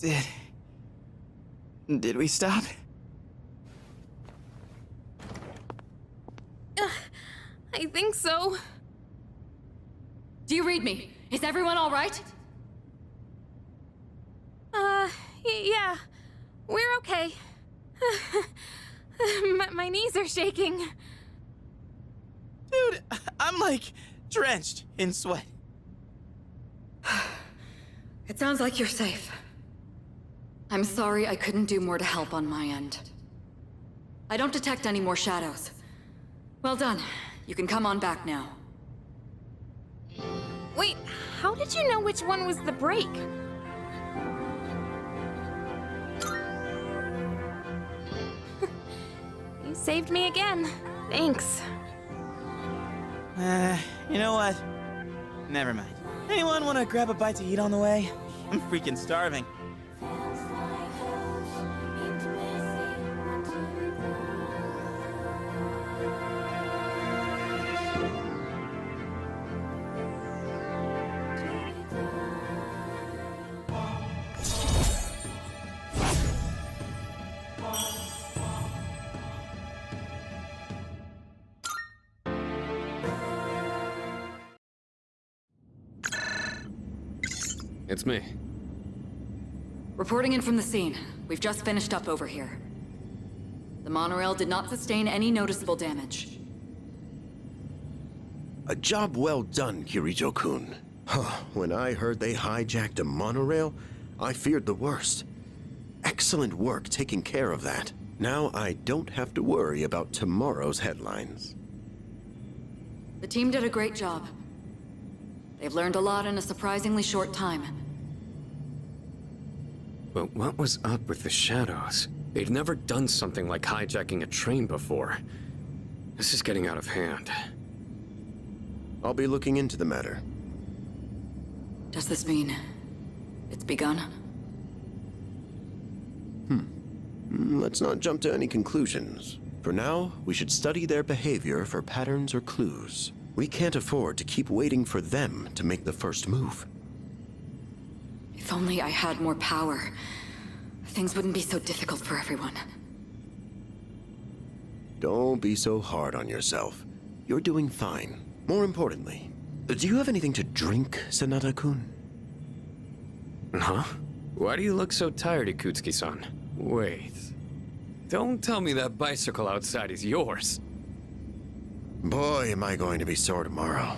Did... Did we stop? I think so. Do you read me? Is everyone all right? Yeah. We're okay. My knees are shaking. Dude, I'm like drenched in sweat. It sounds like you're safe. I'm sorry I couldn't do more to help on my end. I don't detect any more shadows. Well done. You can come on back now. Wait, how did you know which one was the break? You saved me again. Thanks. You know what? Never mind. Anyone want to grab a bite to eat on the way? I'm freaking starving. It's me. Reporting in from the scene. We've just finished up over here. The monorail did not sustain any noticeable damage. A job well done, Kirito-kun. When I heard they hijacked a monorail, I feared the worst. Excellent work taking care of that. Now I don't have to worry about tomorrow's headlines. The team did a great job. They've learned a lot in a surprisingly short time. But what was up with the shadows? They've never done something like hijacking a train before. This is getting out of hand. I'll be looking into the matter. Does this mean it's begun? Let's not jump to any conclusions. For now, we should study their behavior for patterns or clues. We can't afford to keep waiting for them to make the first move. If only I had more power, things wouldn't be so difficult for everyone. Don't be so hard on yourself. You're doing fine. More importantly, do you have anything to drink, Sanada-kun? Huh? Why do you look so tired, Ikutsuki-san? Wait. Don't tell me that bicycle outside is yours. Boy, am I going to be sore tomorrow.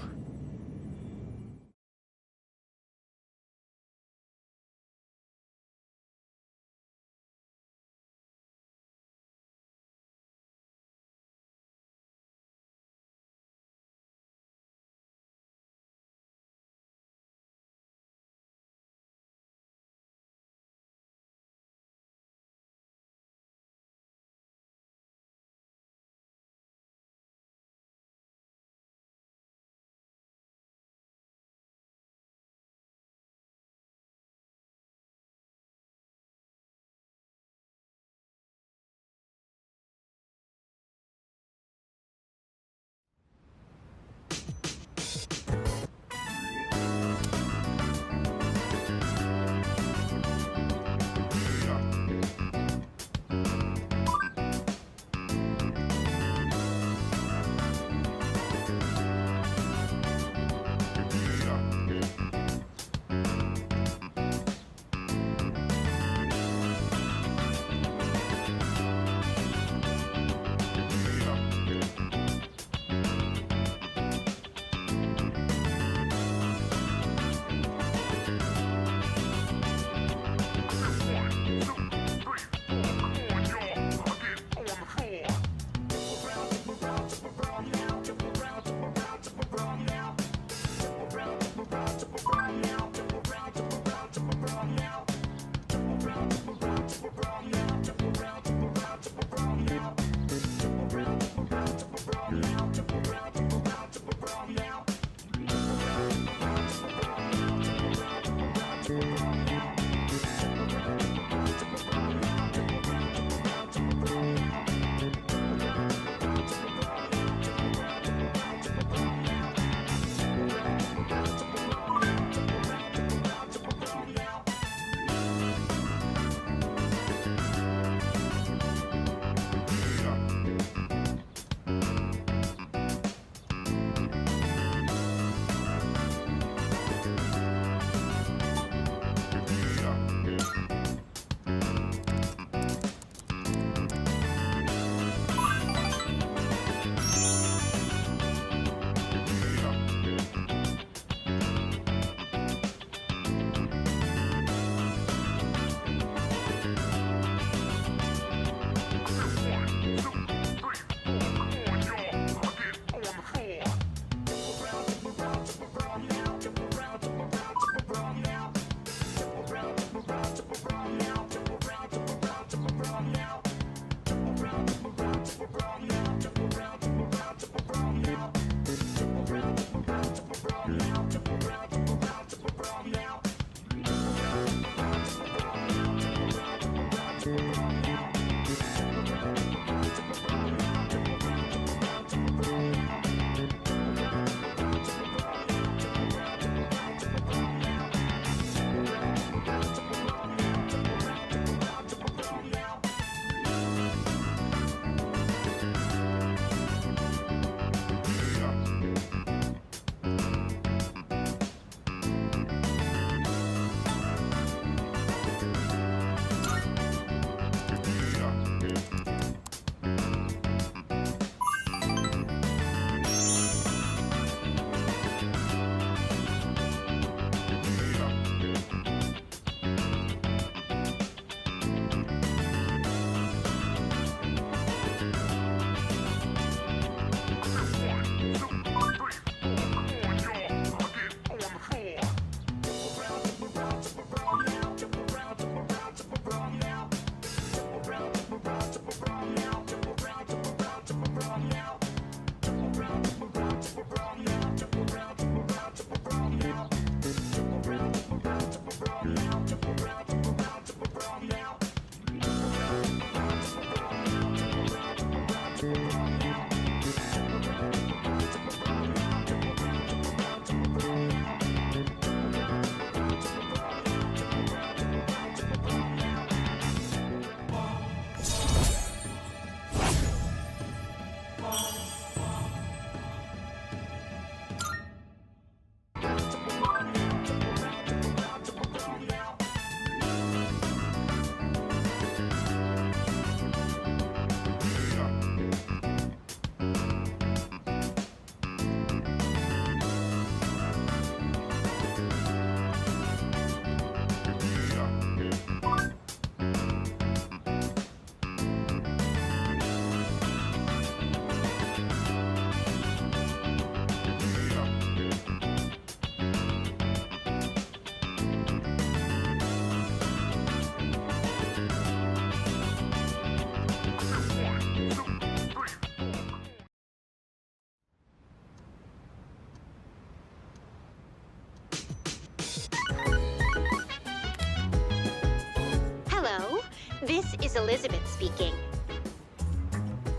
is Elizabeth speaking.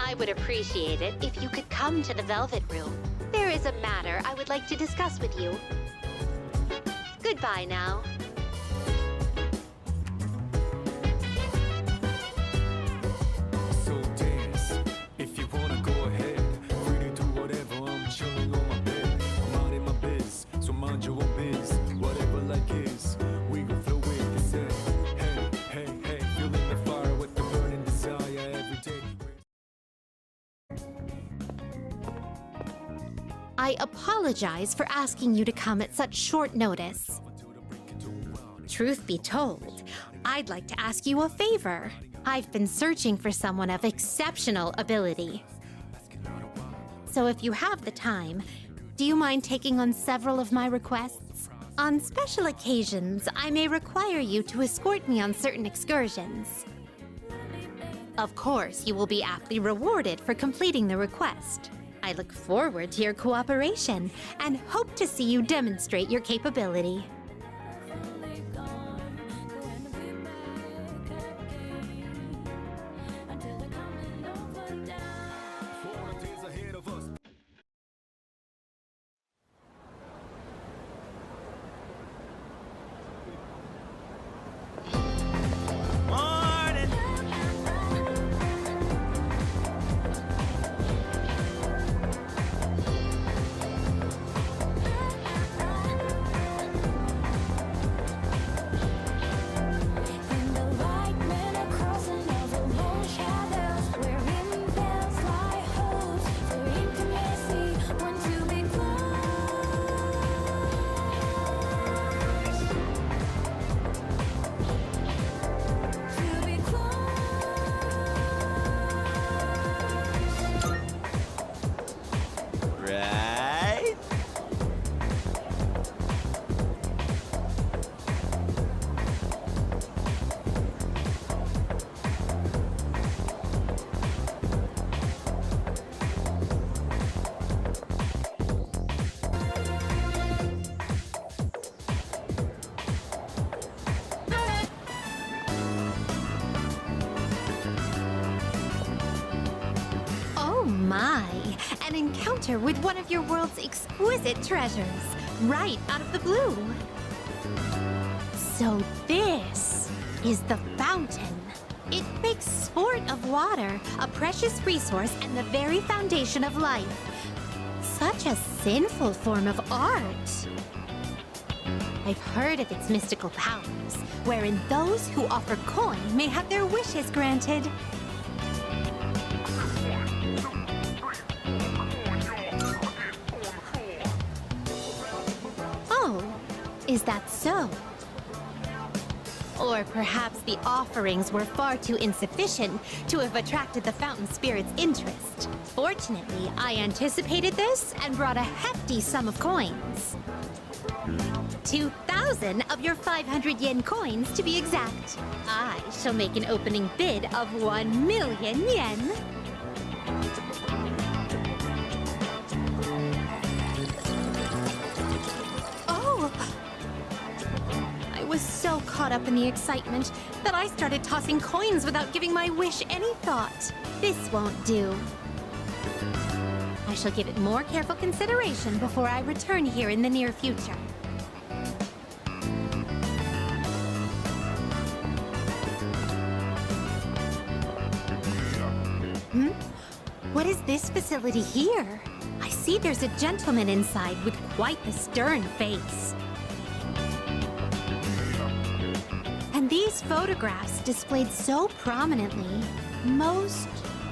I would appreciate it if you could come to the Velvet Room. There is a matter I would like to discuss with you. Goodbye now. So dance, if you wanna go ahead. Free to do whatever, I'm chilling on my bed. I'm out in my biz, so mind your own biz. Whatever like is, we gon' flow with the set. Hey, hey, hey, feeling the fire with the burning desire every day. I apologize for asking you to come at such short notice. Truth be told, I'd like to ask you a favor. I've been searching for someone of exceptional ability. So if you have the time, do you mind taking on several of my requests? On special occasions, I may require you to escort me on certain excursions. Of course, you will be aptly rewarded for completing the request. I look forward to your cooperation and hope to see you demonstrate your capability. Morning! Right? Oh my! An encounter with one of your world's exquisite treasures, right out of the blue. So this is the fountain. It makes sport of water, a precious resource and the very foundation of life. Such a sinful form of art. I've heard of its mystical powers, wherein those who offer coin may have their wishes granted. Oh, is that so? Or perhaps the offerings were far too insufficient to have attracted the fountain spirit's interest. Fortunately, I anticipated this and brought a hefty sum of coins. 2,000 of your 500 yen coins, to be exact. I shall make an opening bid of 1 million yen. Oh! I was so caught up in the excitement that I started tossing coins without giving my wish any thought. This won't do. I shall give it more careful consideration before I return here in the near future. What is this facility here? I see there's a gentleman inside with quite the stern face. And these photographs displayed so prominently. Most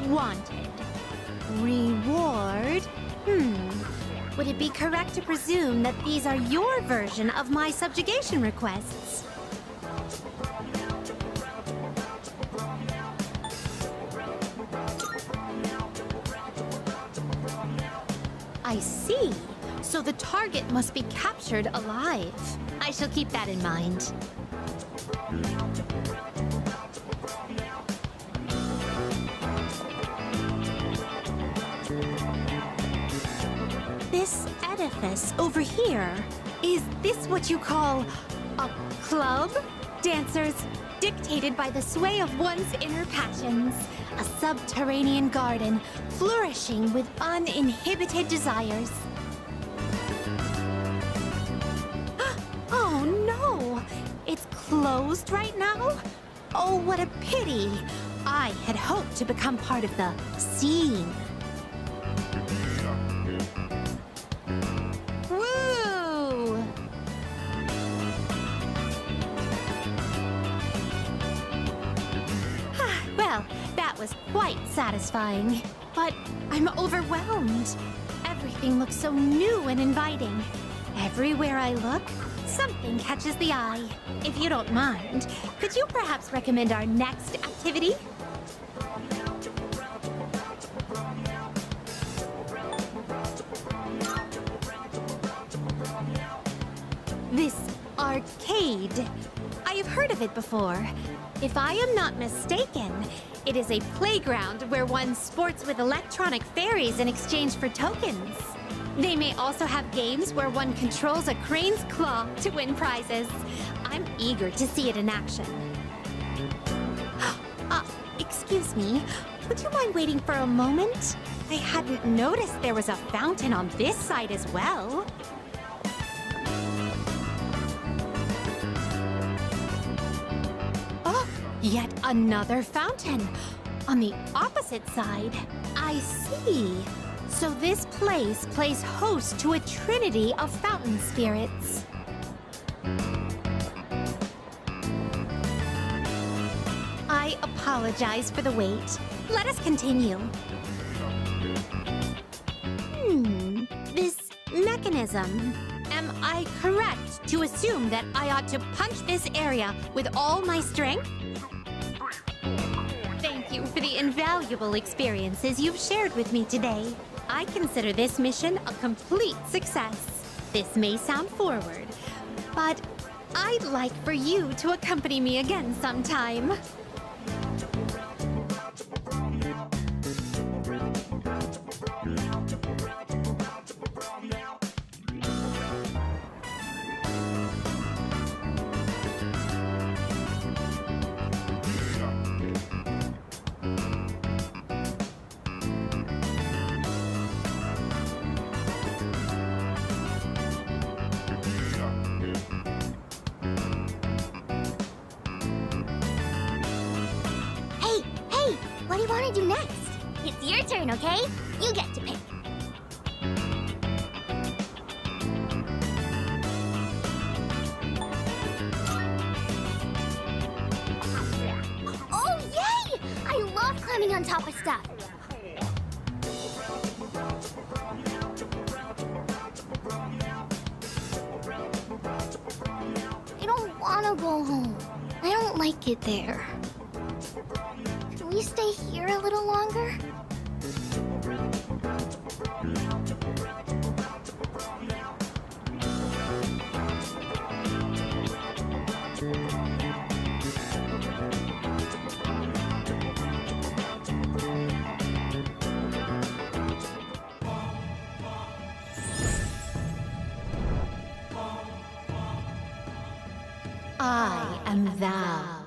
wanted. Reward? Would it be correct to presume that these are your version of my subjugation requests? I see. So the target must be captured alive. I shall keep that in mind. This edifice over here, is this what you call a club? dancers, dictated by the sway of one's inner passions. A subterranean garden, flourishing with uninhibited desires. Oh no! It's closed right now? Oh, what a pity! I had hoped to become part of the scene. Woo! Well, that was quite satisfying. But I'm overwhelmed. Everything looks so new and inviting. Everywhere I look, something catches the eye. If you don't mind, could you perhaps recommend our next activity? This arcade. I have heard of it before. If I am not mistaken, it is a playground where one sports with electronic fairies in exchange for tokens. They may also have games where one controls a crane's claw to win prizes. I'm eager to see it in action. Excuse me, would you mind waiting for a moment? I hadn't noticed there was a fountain on this side as well. Oh, yet another fountain. On the opposite side. I see. So this place plays host to a trinity of fountain spirits. I apologize for the wait. Let us continue. This mechanism. Am I correct to assume that I ought to punch this area with all my strength? Thank you for the invaluable experiences you've shared with me today. I consider this mission a complete success. This may sound forward, but I'd like for you to accompany me again sometime. What do you want to do next? It's your turn, okay? You get to pick. Oh, yay! I love climbing on top of stuff. I don't want to go home. I don't like it there. Can we stay here a little longer? I am thou.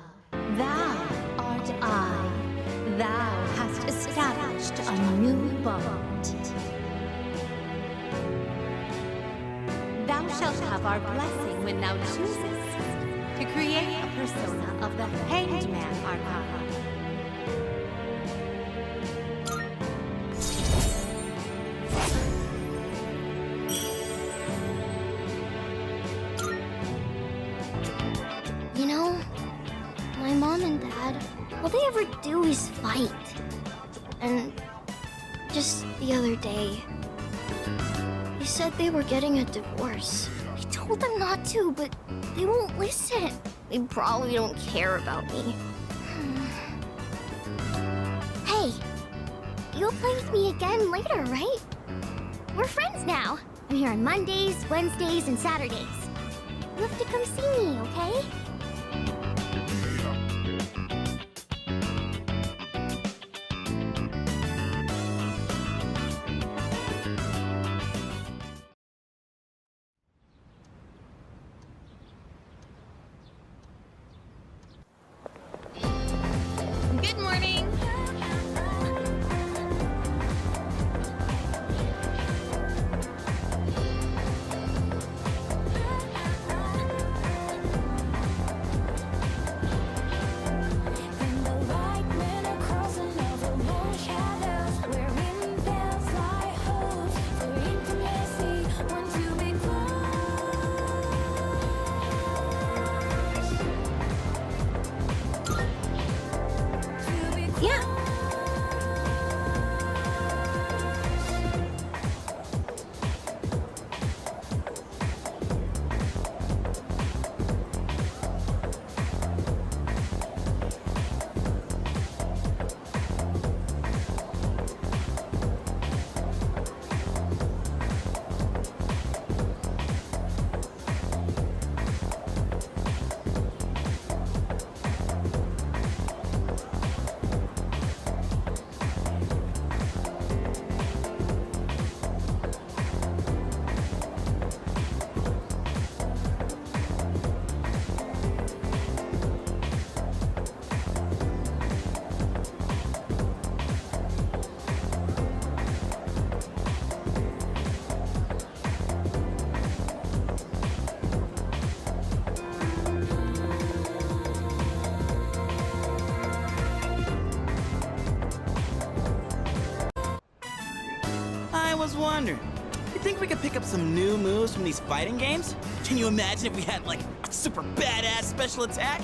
Thou art I. Thou hast established a new bond. Thou shalt have our blessing when thou choosest to create a persona of the Hanged Man Arcana. You know, my mom and dad, all they ever do is fight. And just the other day, they said they were getting a divorce. I told them not to, but they won't listen. They probably don't care about me. Hey, you'll play with me again later, right? We're friends now. I'm here on Mondays, Wednesdays, and Saturdays. You have to come see me, okay? was wondering, you think we could pick up some new moves from these fighting games? Can you imagine if we had, like, a super badass special attack?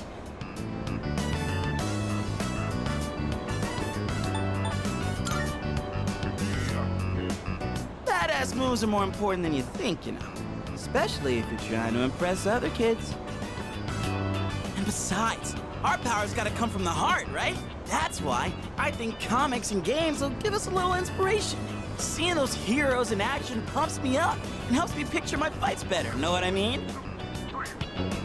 Badass moves are more important than you think, you know. Especially if you're trying to impress other kids. And besides, our power's gotta come from the heart, right? That's why I think comics and games will give us a little inspiration. Seeing those heroes in action pumps me up and helps me picture my fights better, know what I mean?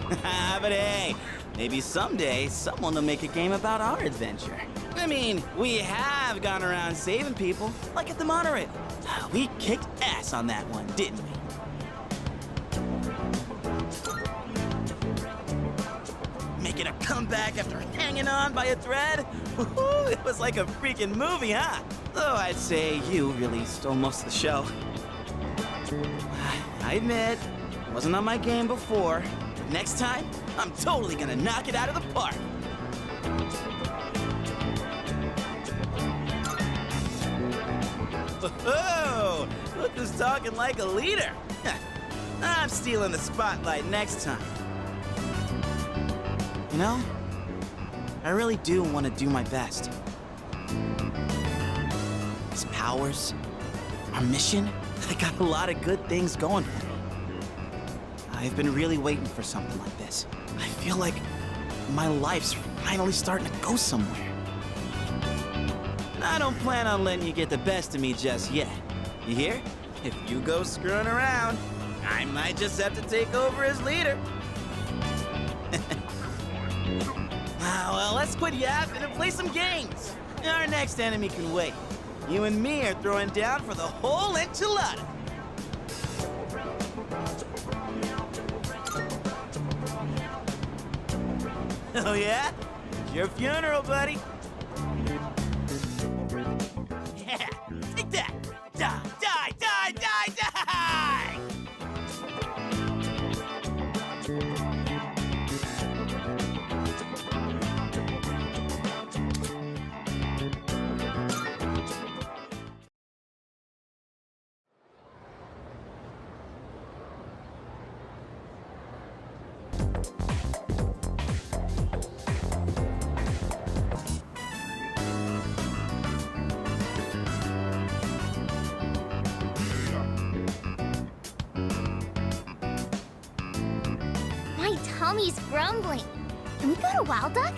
But hey, maybe someday someone will make a game about our adventure. I mean, we have gone around saving people, like at the monorail. We kicked ass on that one, didn't we? Making a comeback after hanging on by a thread? Woohoo, it was like a freaking movie, huh? Though I'd say you really stole most of the show. I admit, it wasn't on my game before. But next time, I'm totally gonna knock it out of the park. Whoa! Look who's talking like a leader. I'm stealing the spotlight next time. You know, I really do want to do my best. His powers, our mission, they got a lot of good things going for me. I've been really waiting for something like this. I feel like my life's finally starting to go somewhere. I don't plan on letting you get the best of me just yet. You hear? If you go screwing around, I might just have to take over as leader. Well, let's quit yapping and play some games. Our next enemy can wait. You and me are throwing down for the whole enchilada. Oh yeah? It's your funeral, buddy. Yeah, take that. Die, die, die, die, die! My tummy's grumbling. Can we go to Wild Duck?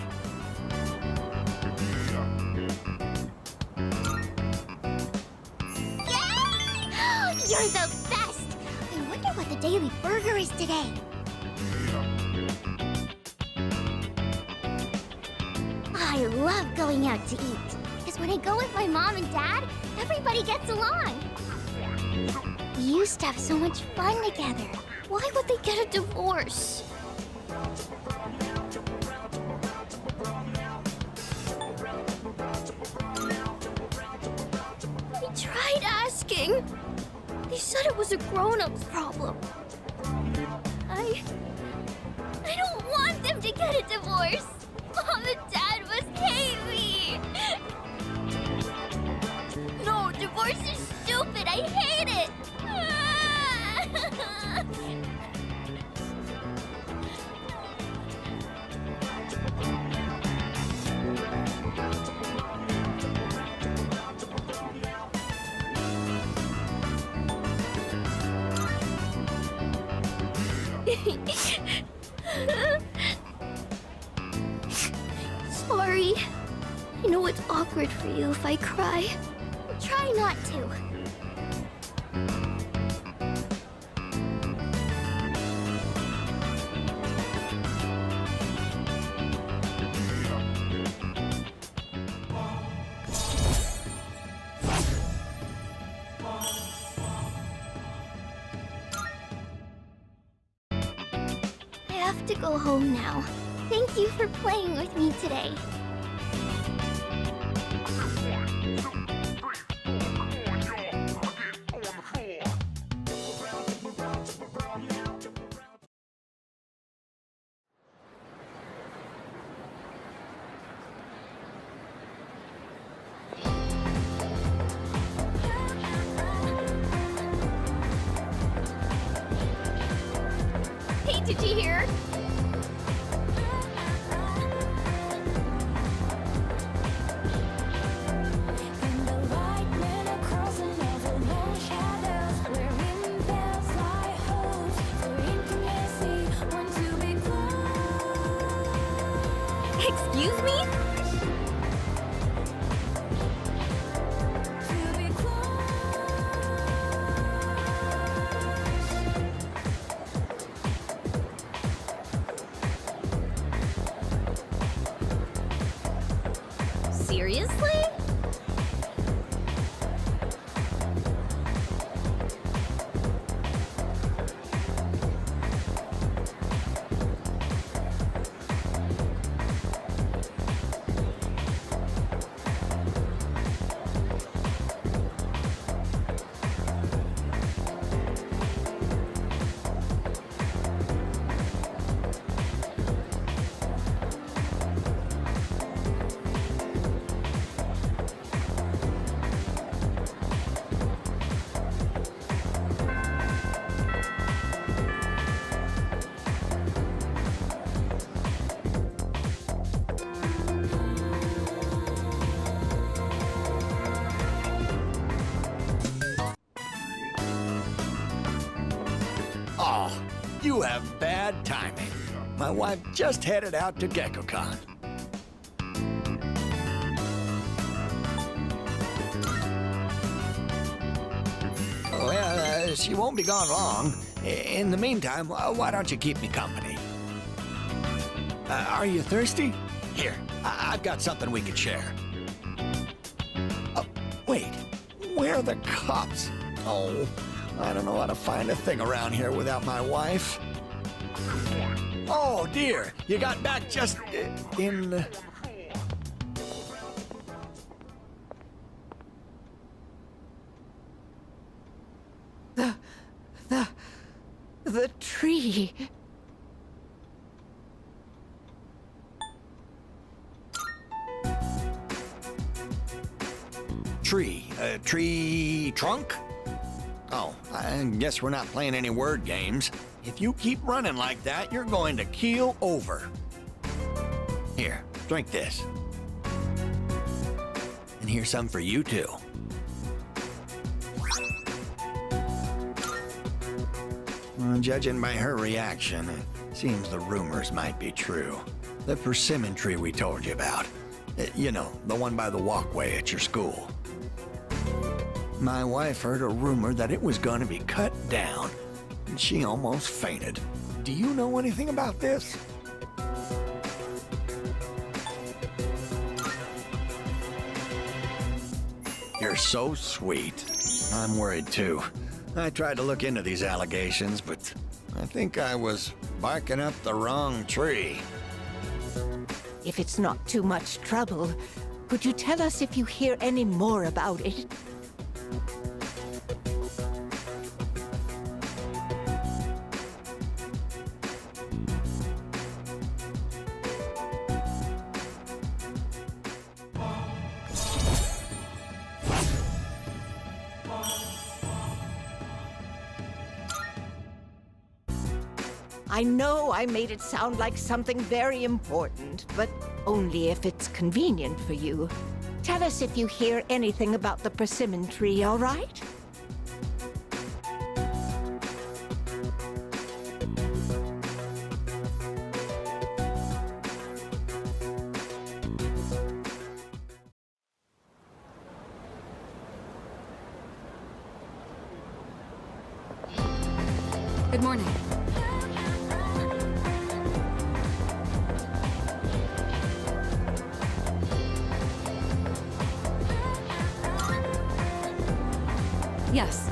Yeah! You're the best! I wonder what the daily burger is today. I love going out to eat. Because when I go with my mom and dad, everybody gets along. We used to have so much fun together. Why would they get a divorce? I tried asking. They said it was a grown-up's problem. I don't want them to get a divorce. Mom and Dad must hate me. No, divorce is stupid. I hate it. Sorry. I know it's awkward for you if I cry. I'll try not to. I have to go home now. Thank you for playing with me today. Hey, did you hear? Excuse me? Seriously? Oh, you have bad timing. My wife just headed out to GeckoCon. Well, she won't be gone long. In the meantime, why don't you keep me company? Are you thirsty? Here, I've got something we could share. Wait, where are the cops? Oh, I don't know how to find a thing around here without my wife. Oh, dear, you got back just in... The tree. Tree trunk? Oh, I guess we're not playing any word games. If you keep running like that, you're going to keel over. Here, drink this. And here's some for you, too. Well, judging by her reaction, it seems the rumors might be true. The persimmon tree we told you about. You know, the one by the walkway at your school. My wife heard a rumor that it was going to be cut down, and she almost fainted. Do you know anything about this? You're so sweet. I'm worried too. I tried to look into these allegations, but I think I was barking up the wrong tree. If it's not too much trouble, could you tell us if you hear any more about it? I know I made it sound like something very important, but only if it's convenient for you. Tell us if you hear anything about the persimmon tree, all right? Good morning. Yes.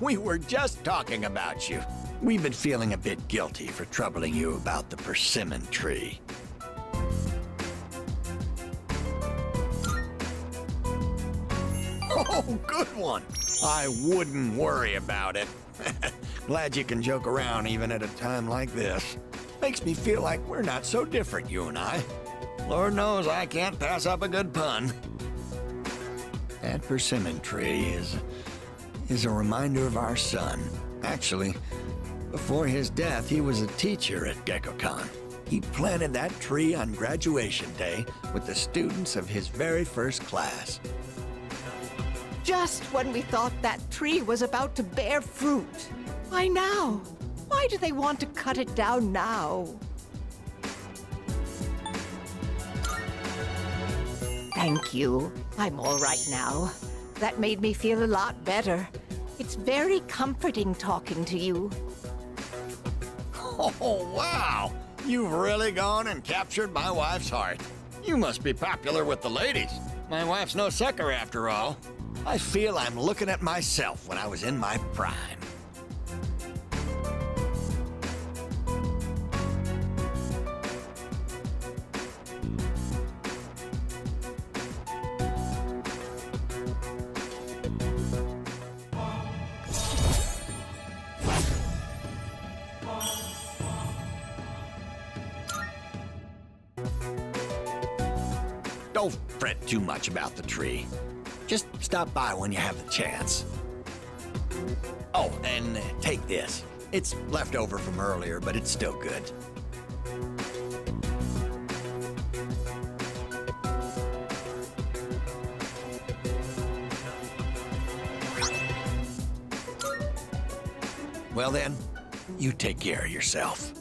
We were just talking about you. We've been feeling a bit guilty for troubling you about the persimmon tree. Oh, good one. I wouldn't worry about it. Glad you can joke around even at a time like this. Makes me feel like we're not so different, you and I. Lord knows I can't pass up a good pun. That persimmon tree is a reminder of our son. Actually, before his death, he was a teacher at GeckoCon. He planted that tree on graduation day with the students of his very first class. Just when we thought that tree was about to bear fruit. Why now? Why do they want to cut it down now? Thank you. I'm all right now. That made me feel a lot better. It's very comforting talking to you. Oh, wow! You've really gone and captured my wife's heart. You must be popular with the ladies. My wife's no sucker after all. I feel I'm looking at myself when I was in my prime. Don't fret too much about the tree. Just stop by when you have the chance. Oh, and take this. It's left over from earlier, but it's still good. Well then, you take care of yourself.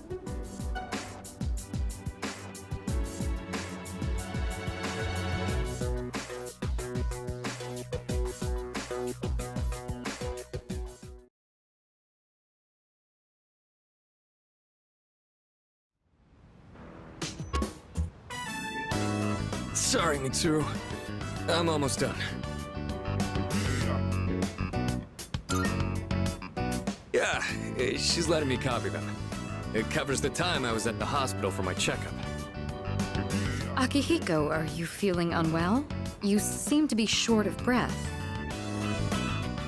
Sorry, Mitsuru. I'm almost done. Yeah, she's letting me copy them. It covers the time I was at the hospital for my checkup. Akihiko, are you feeling unwell? You seem to be short of breath.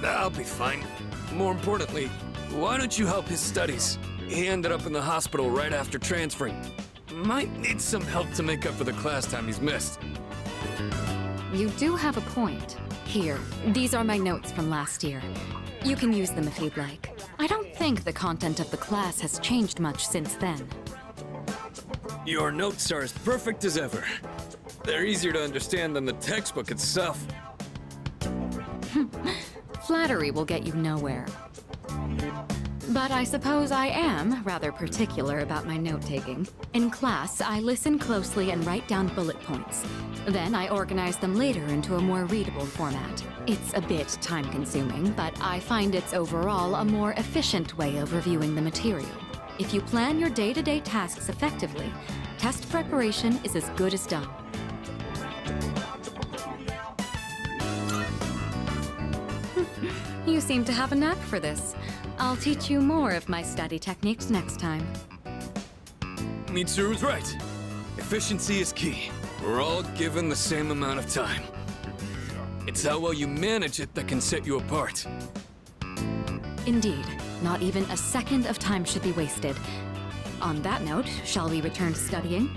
I'll be fine. More importantly, why don't you help his studies? He ended up in the hospital right after transferring. Might need some help to make up for the class time he's missed. You do have a point. Here, these are my notes from last year. You can use them if you'd like. I don't think the content of the class has changed much since then. Your notes are as perfect as ever. They're easier to understand than the textbook itself. Flattery will get you nowhere. But I suppose I am rather particular about my note-taking. In class, I listen closely and write down bullet points. Then I organize them later into a more readable format. It's a bit time-consuming, but I find it's overall a more efficient way of reviewing the material. If you plan your day-to-day tasks effectively, test preparation is as good as done. You seem to have a knack for this. I'll teach you more of my study techniques next time. Mitsuru's right. Efficiency is key. We're all given the same amount of time. It's how well you manage it that can set you apart. Indeed, not even a second of time should be wasted. On that note, shall we return to studying?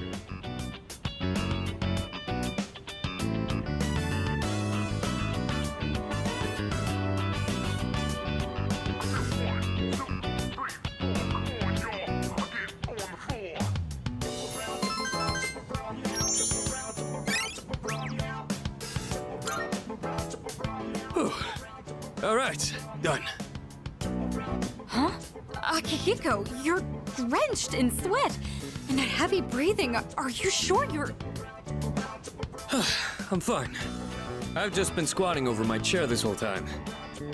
All right, done. Huh? Akihiko, you're drenched in sweat and that heavy breathing. Are you sure you're... I'm fine. I've just been squatting over my chair this whole time.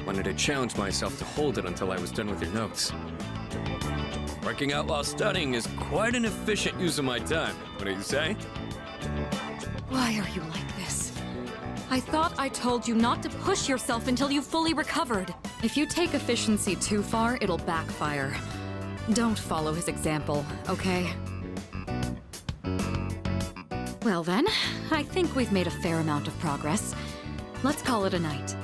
Wanted to challenge myself to hold it until I was done with your notes. Working out while studying is quite an efficient use of my time. What do you say? Why are you like this? I thought I told you not to push yourself until you fully recovered. If you take efficiency too far, it'll backfire. Don't follow his example, okay? Well then, I think we've made a fair amount of progress. Let's call it a night.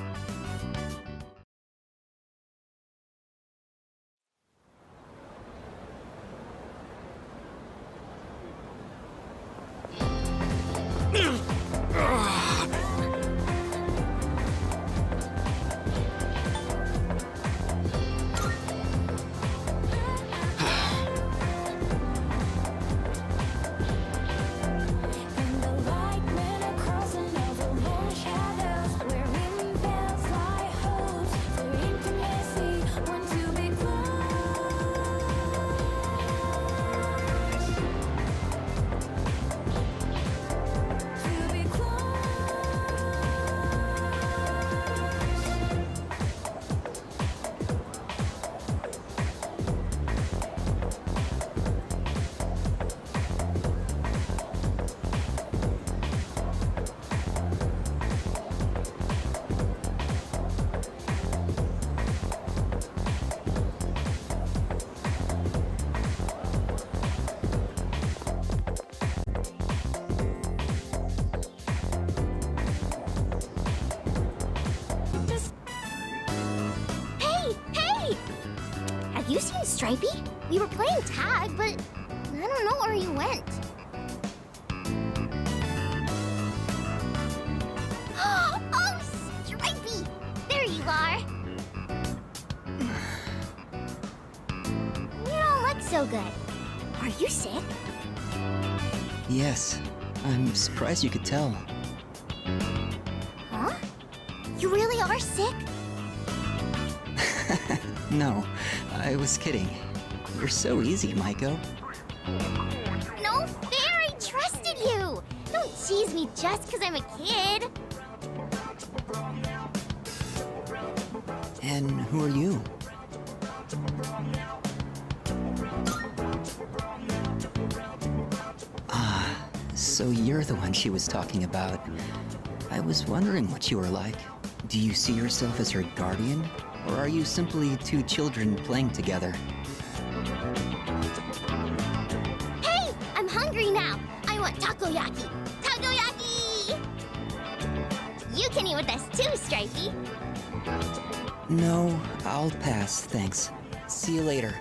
Have you seen Stripey? We were playing tag, but I don't know where he went. Oh, Stripey! There you are. You don't look so good. Are you sick? Yes. I'm surprised you could tell. Huh? You really are sick? No, I was kidding. You're so easy, Maiko. No fair! I trusted you! Don't tease me just because I'm a kid. And who are you? Ah, so you're the one she was talking about. I was wondering what you were like. Do you see yourself as her guardian? Or are you simply two children playing together? Hey! I'm hungry now! I want takoyaki! Takoyaki! You can eat with us too, Stripey! No, I'll pass, thanks. See you later.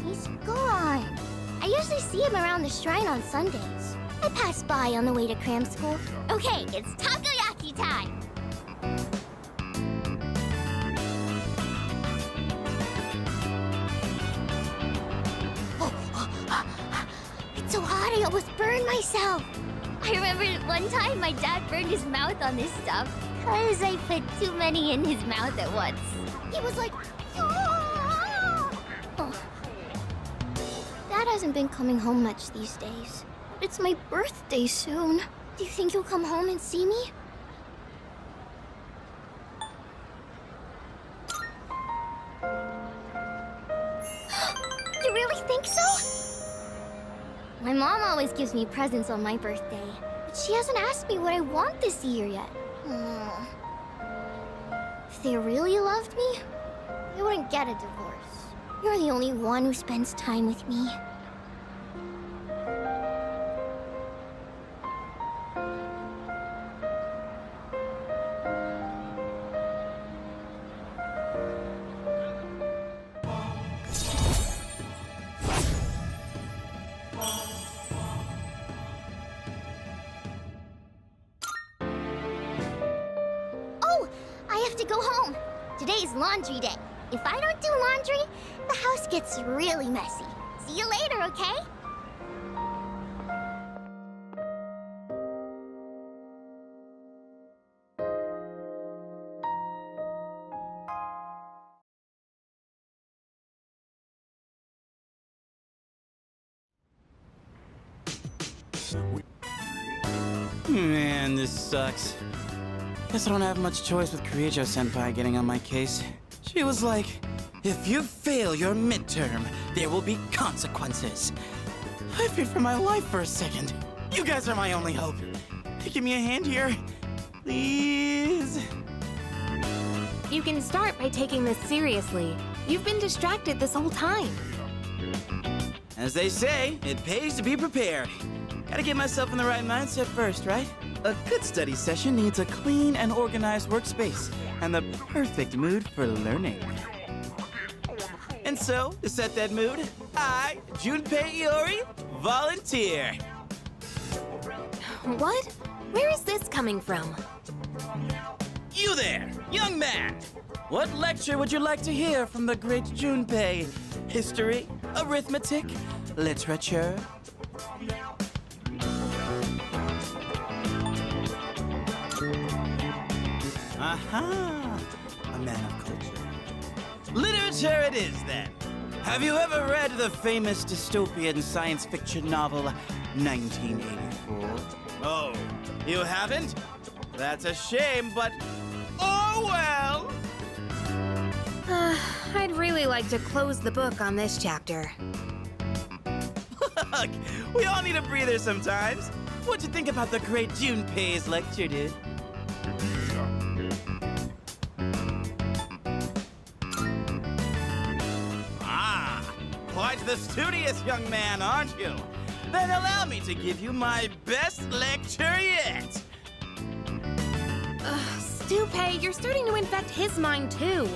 He's gone. I usually see him around the shrine on Sundays. I pass by on the way to cram school. Okay, it's takoyaki time! It's so hot I almost burned myself. I remember one time my dad burned his mouth on this stuff because I put too many in his mouth at once. He was like, "Ah!" Oh. Dad hasn't been coming home much these days. It's my birthday soon. Do you think he'll come home and see me? You really think so? My mom always gives me presents on my birthday, but she hasn't asked me what I want this year yet. If they really loved me, they wouldn't get a divorce. You're the only one who spends time with me. Oh, I have to go home. Today's laundry day. If I don't do laundry, the house gets really messy. See you later, okay? Man, this sucks. Guess I don't have much choice with Kirijo-senpai getting on my case. She was like, If you fail your midterm, there will be consequences. I feared for my life for a second. You guys are my only hope. Give me a hand here, please. You can start by taking this seriously. You've been distracted this whole time. As they say, it pays to be prepared. Gotta get myself in the right mindset first, right? A good study session needs a clean and organized workspace and the perfect mood for learning. And so, to set that mood, I, Junpei Iori, volunteer. What? Where is this coming from? You there, young man! What lecture would you like to hear from the great Junpei? History, arithmetic, literature? Aha! A man of culture. Literature it is, then. Have you ever read the famous dystopian science fiction novel 1984? Oh, you haven't? That's a shame, but oh well! I'd really like to close the book on this chapter. Look, we all need a breather sometimes. What'd you think about the great Junpei's lecture, dude? Ah, quite the studious young man, aren't you? Then allow me to give you my best lecture yet. Stupay, you're starting to infect his mind too.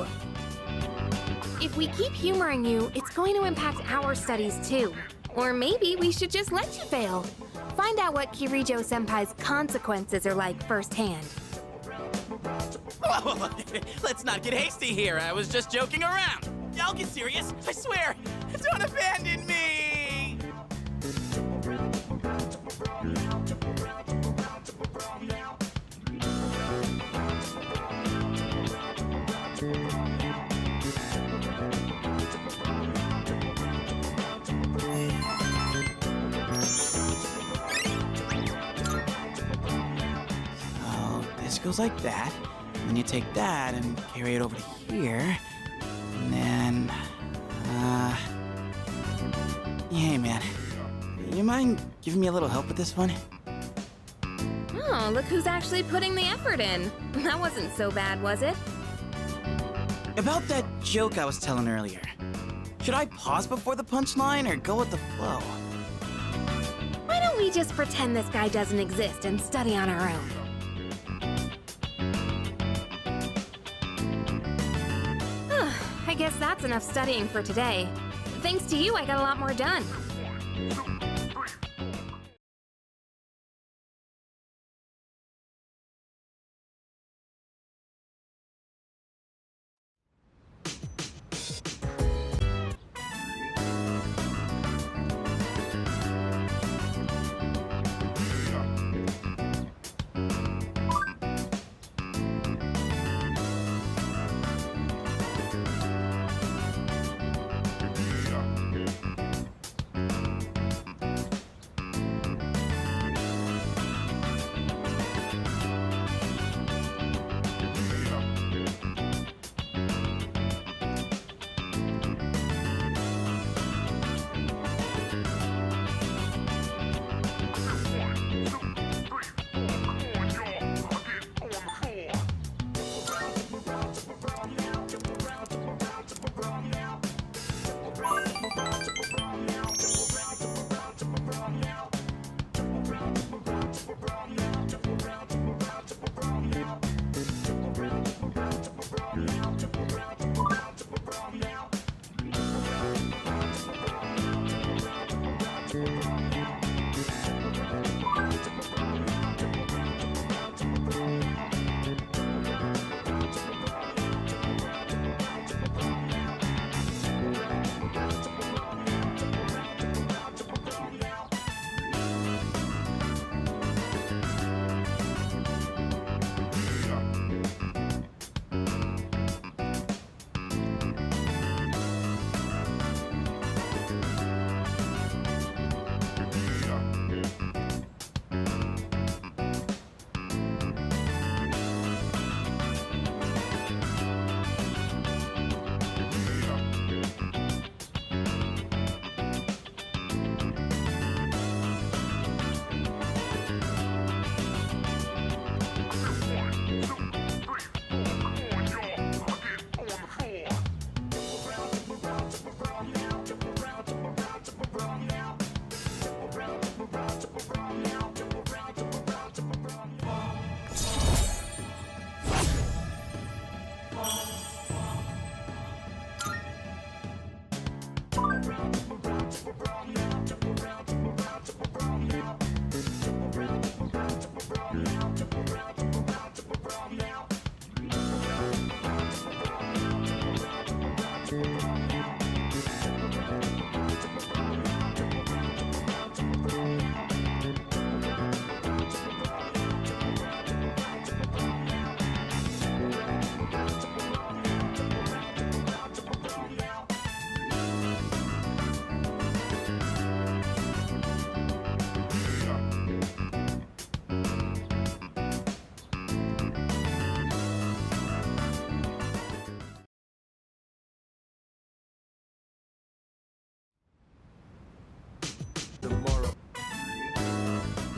If we keep humoring you, it's going to impact our studies too. Or maybe we should just let you fail. Find out what Kirijo-senpai's consequences are like firsthand. Whoa, let's not get hasty here. I was just joking around. I'll get serious, I swear. Don't abandon me! This goes like that. And then you take that and carry it over to here. And then, hey man, you mind giving me a little help with this one? Oh, look who's actually putting the effort in. That wasn't so bad, was it? About that joke I was telling earlier. Should I pause before the punchline or go with the flow? Why don't we just pretend this guy doesn't exist and study on our own? I guess that's enough studying for today. Thanks to you, I got a lot more done.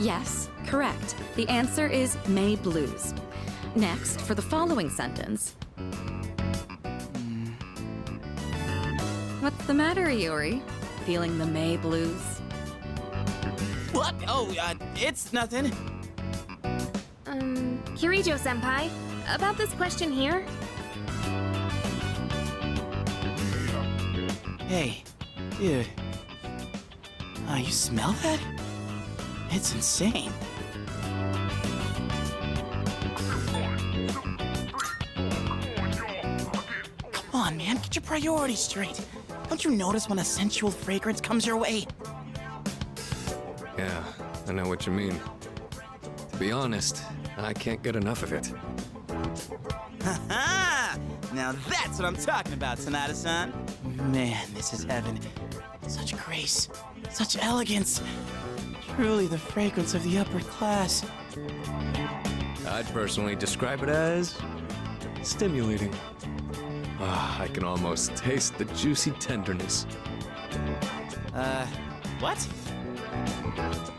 Yes, correct. The answer is May Blues. Next, for the following sentence. What's the matter, Iori? Feeling the May Blues? What? Oh, it's nothing. Kirijo-senpai, about this question here. Hey, dude. Oh, you smell that? It's insane. Come on, man, get your priorities straight. Don't you notice when a sensual fragrance comes your way? Yeah, I know what you mean. To be honest, I can't get enough of it. Ha-ha! Now that's what I'm talking about, Sonata-san. Man, this is heaven. Such grace, such elegance. Truly the fragrance of the upper class. I'd personally describe it as stimulating. Ah, I can almost taste the juicy tenderness. What?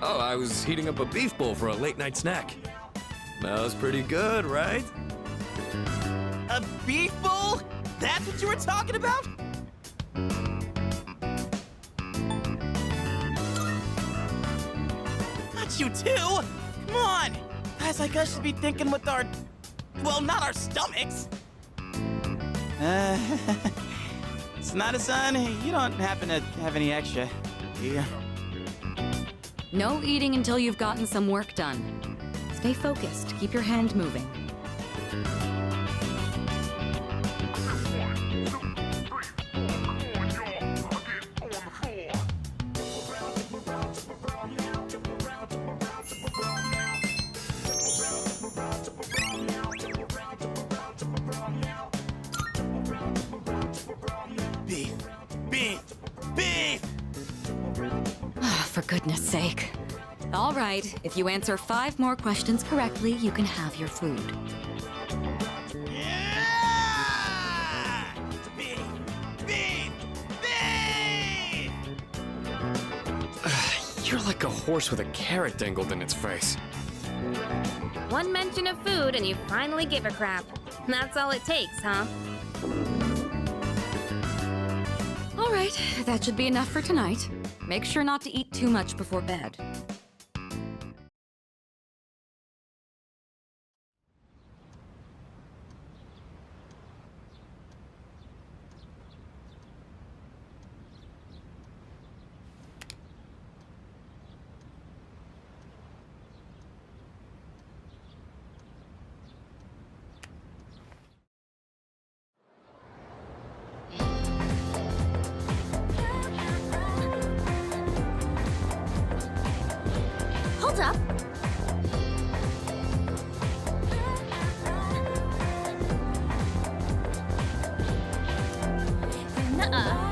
Oh, I was heating up a beef bowl for a late night snack. Smells pretty good, right? A beef bowl? That's what you were talking about? Not you too! Come on! Guys like us should be thinking with our... well, not our stomachs! Sonata-san, you don't happen to have any extra, do you? No eating until you've gotten some work done. Stay focused. Keep your hand moving. Beef! Beef! Beef! For goodness sake. All right, if you answer 5 more questions correctly, you can have your food. Yeah! Beef! Beef! Beef! You're like a horse with a carrot dangled in its face. One mention of food and you finally give a crap. That's all it takes, huh? All right, that should be enough for tonight. Make sure not to eat too much before bed. Hold up. Nuh-uh.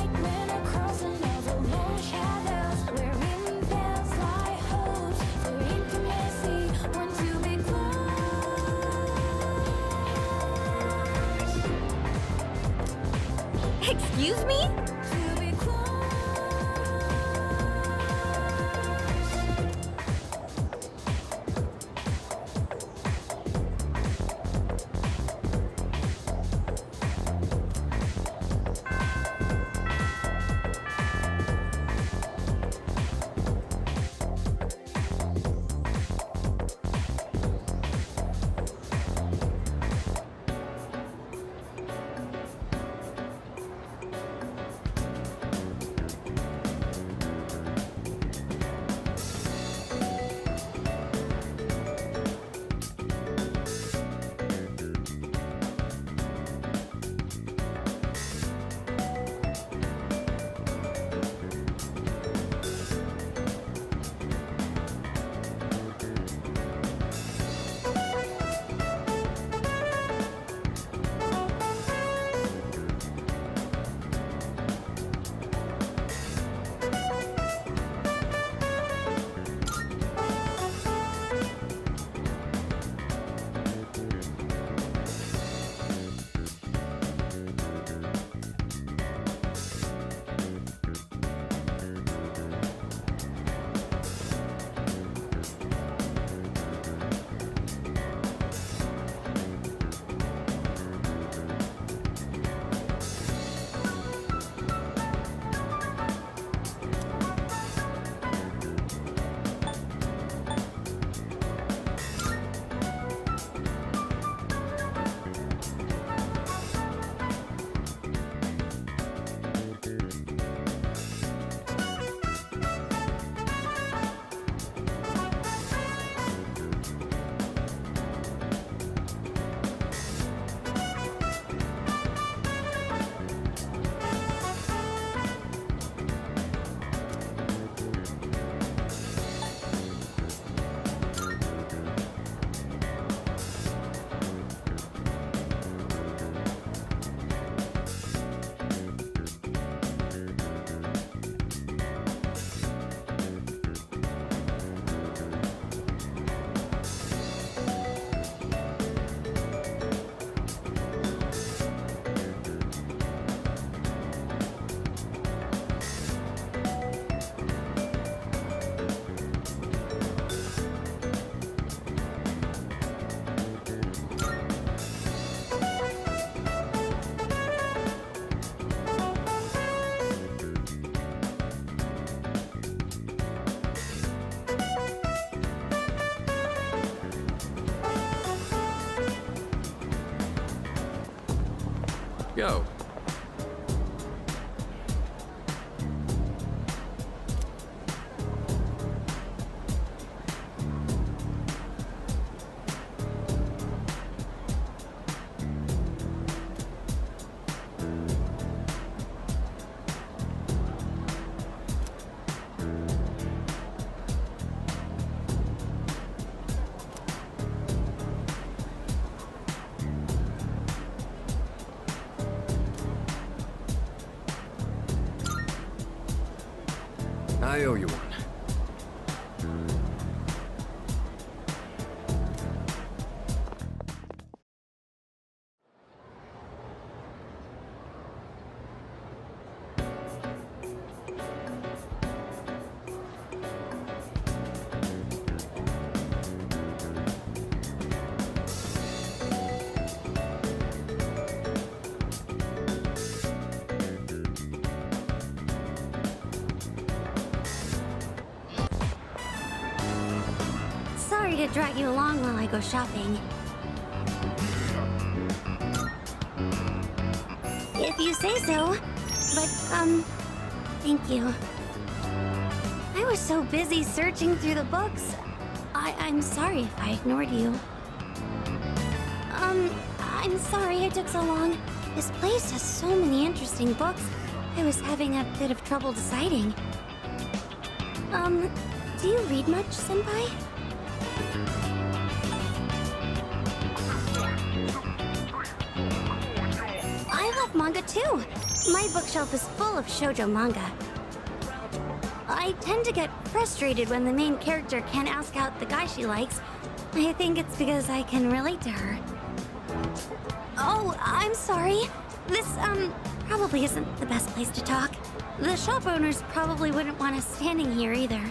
Excuse me? Go. I owe you one. Sorry to drag you along while I go shopping. If you say so. But, thank you. I was so busy searching through the books. I'm sorry if I ignored you. I'm sorry I took so long. This place has so many interesting books. I was having a bit of trouble deciding. Do you read much, Senpai? I love manga too. My bookshelf is full of shoujo manga. I tend to get frustrated when the main character can't ask out the guy she likes. I think it's because I can relate to her. Oh, I'm sorry. This, probably isn't the best place to talk. The shop owners probably wouldn't want us standing here either.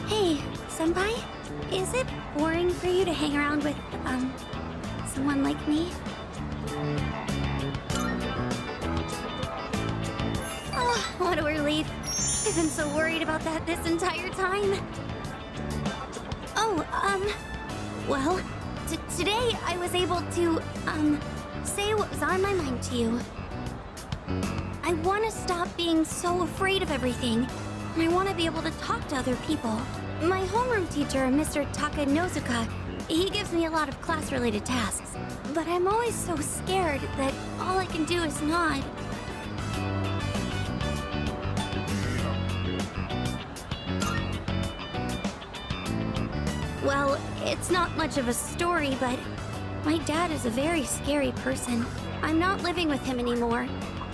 Hey, Senpai? Is it boring for you to hang around with, someone like me? Oh, what a relief. I've been so worried about that this entire time. Oh, well, today I was able to, say what was on my mind to you. I want to stop being so afraid of everything. I want to be able to talk to other people. My homeroom teacher, Mr. Takanozuka, he gives me a lot of class-related tasks. But I'm always so scared that all I can do is nod. Well, it's not much of a story, but my dad is a very scary person. I'm not living with him anymore.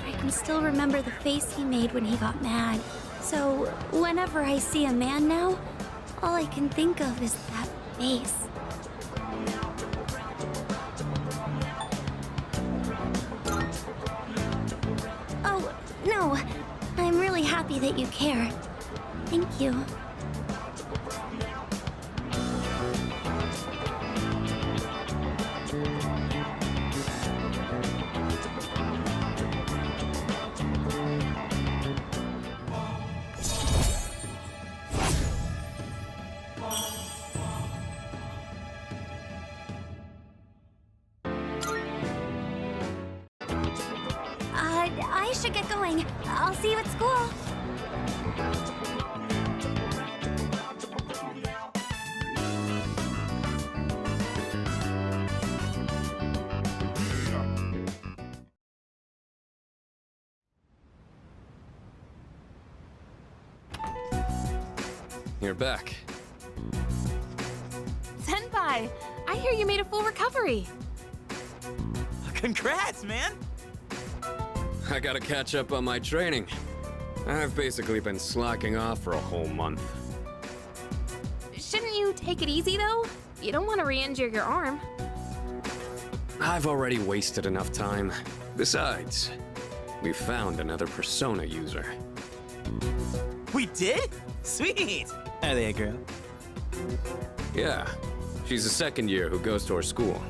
I can still remember the face he made when he got mad. So, whenever I see a man now, all I can think of is that face. Oh, no. I'm really happy that you care. Thank you. I should get going. I'll see you at school. You're back. Senpai, I hear you made a full recovery. Congrats, man! I gotta catch up on my training. I've basically been slacking off for a whole month. Shouldn't you take it easy, though? You don't want to re-injure your arm. I've already wasted enough time. Besides, we found another Persona user. We did? Sweet! Are they a girl? Yeah, she's a second year who goes to our school.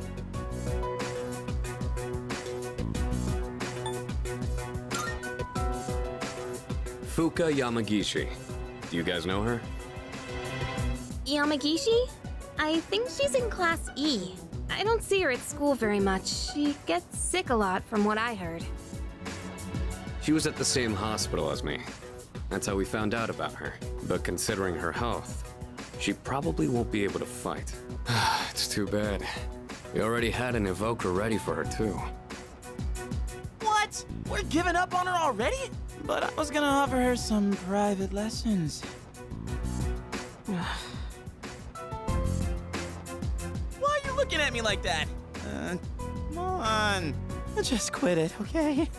Fuka Yamagishi. Do you guys know her? Yamagishi? I think she's in Class E. I don't see her at school very much. She gets sick a lot, from what I heard. She was at the same hospital as me. That's how we found out about her. But considering her health, she probably won't be able to fight. It's too bad. We already had an evoker ready for her, too. What? We're giving up on her already? But I was gonna offer her some private lessons. Why are you looking at me like that? Come on. Just quit it, okay?